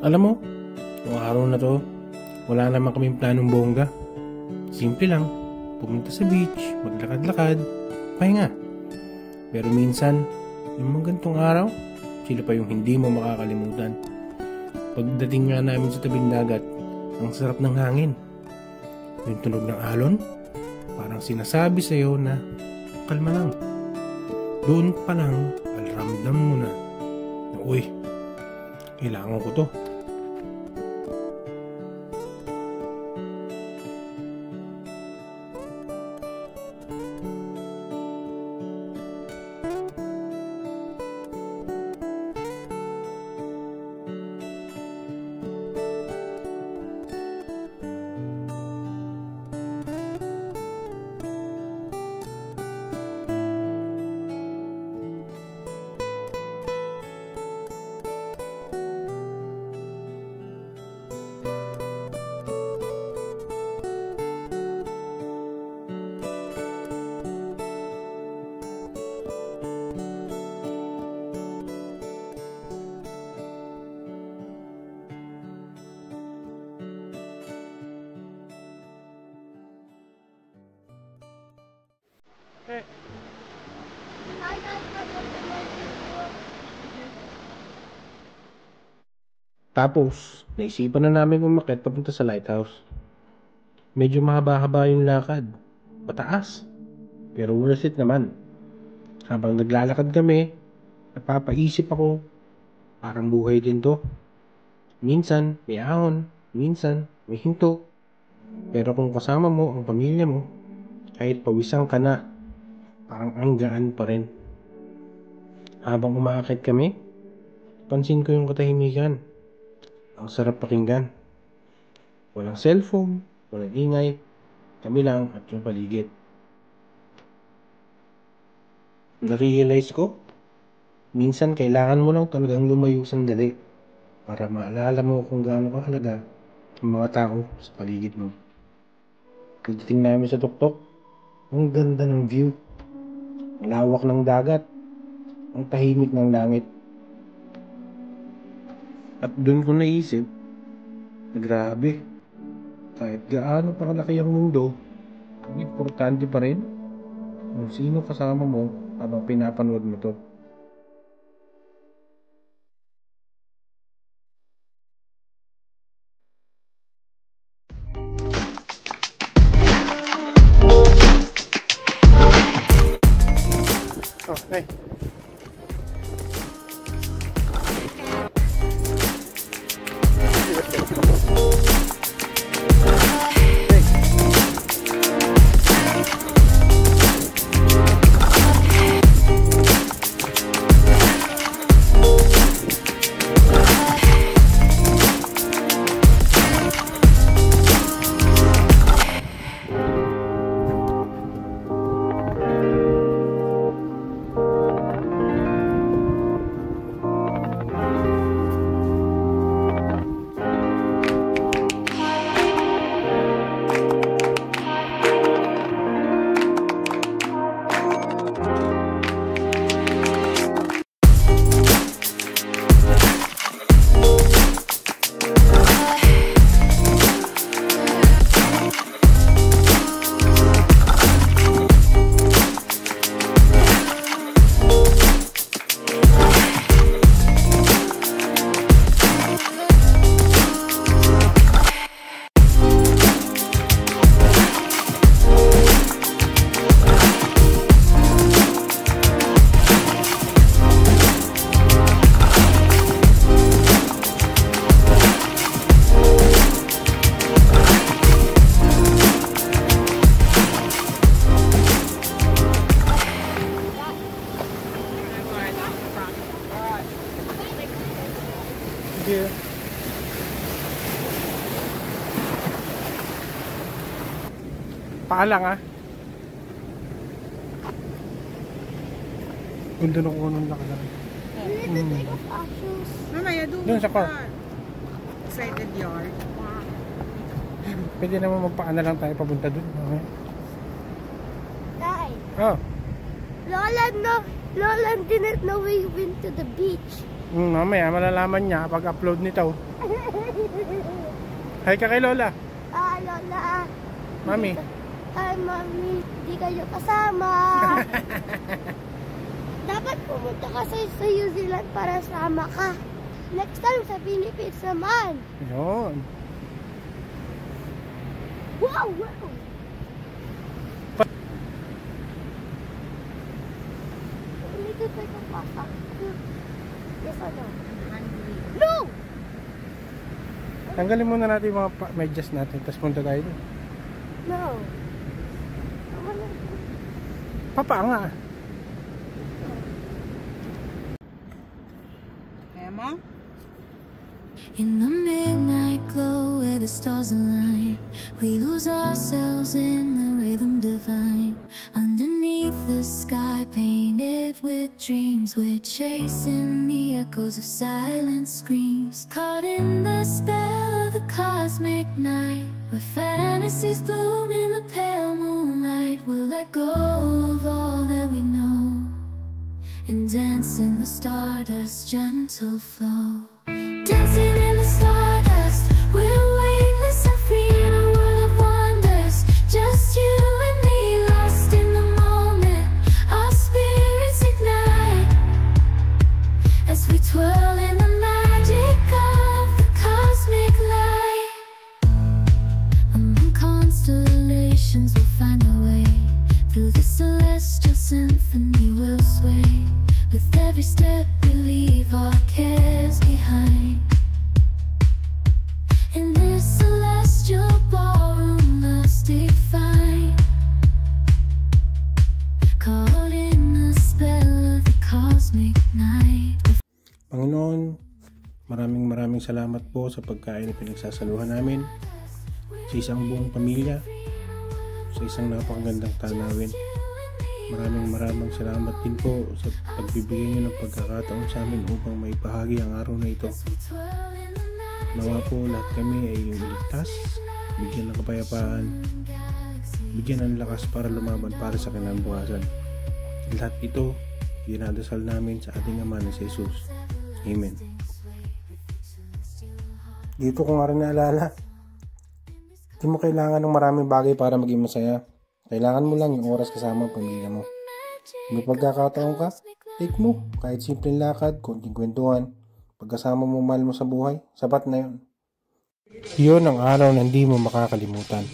Alam mo, yung araw na to, wala naman kaming planong bongga. Simple lang, pumunta sa beach, maglakad-lakad, pahinga. Pero minsan, yung mga gantong araw, sila pa yung hindi mo makakalimutan. Pagdating nga namin sa tabing dagat, ang sarap ng hangin. Yung tunog ng alon, parang sinasabi sa'yo na kalma lang. Doon pa lang, ramdam mo na, uy, kailangan ko to. Tapos, naisipan na namin umakyat papunta sa lighthouse. Medyo mahaba-haba yung lakad. Pataas. Pero worth it naman. Habang naglalakad kami, napapaisip ako, parang buhay din to. Minsan, may ahon. Minsan, may hinto. Pero kung kasama mo ang pamilya mo, kahit pawisan ka na, parang ang gaan pa rin. Habang umaakit kami, pansin ko yung katahimikan. Ang sarap pakinggan. Walang cellphone, walang ingay, kami lang at yung paligid. Na-realize ko, minsan kailangan mo lang talagang lumayo sandali para maalala mo kung gaano kahalaga ang mga tao sa paligid mo. Pagdating namin sa tuktok, ang ganda ng view. Ang lawak ng dagat, ang tahimik ng langit. At doon ko naisip, grabe, kahit gaano pa kalaki ang mundo, importante pa rin kung sino kasama mo habang pinapanood mo to. Okay. Here. Paalang ah. Ganda na kuha ng lakalan. Mamaya doon sa car. Excited yard. Pwede naman magpaana lang tayo papunta doon. Okay. Dad. Oh. Lola didn't know we went to the beach. Mamaya malalaman niya pag upload nito. Hi ka kay Lola. Lola. Mami. Hi, Mami. Di kayo kasama. Dapat pumunta ka sa New Zealand para sama ka. Next time sa Philippines naman. Yun. Wow! Dito tayo papasok. Yes or no? No! Tanggalin muna natin yung mga medyas natin, tapos punta tayo doon. No. Papa nga. Emma? In the midnight glow where the stars align, we lose ourselves in the rhythm divine. Underneath the sky painted with dreams, we're chasing the echoes of silent screams. Caught in the spell of the cosmic night, where fantasies bloom in the pale moonlight. We'll let go of all that we know and dance in the stardust's gentle flow. Dancing in the stardust, we're weightless and free in a world of wonders. Just you and me, lost in the moment. Our spirits ignite as we twirl in the magic of the cosmic light. Among constellations we'll find our way. Through the celestial symphony we'll sway. With every step we leave our cares behind. In this celestial ballroom love's defined. Caught in the spell of the cosmic night. Panginoon, maraming salamat po sa pagkain na pinagsasaluhan namin, sa isang buong pamilya, sa isang napakagandang tanawin. Maraming salamat din po sa pagbibigay niyo ng pagkakataon sa amin upang maibahagi ang araw na ito. Nawa po lahat kami ay iligtas, bigyan ng kapayapaan, bigyan ng lakas para lumaban para sa kinabukasan. Lahat ito, dinadasal namin sa ating Ama na si Jesus. Amen. Dito ko nga rin naalala, hindi mo kailangan ng maraming bagay para maging masaya. Kailangan mo lang yung oras kasama ang pamilya mo. May pagkakataon ka, take mo. Kahit simpleng lakad, konting kwentuhan. Pagkasama mo mahal mo sa buhay, sapat na yun. Yun ang araw na hindi mo makakalimutan.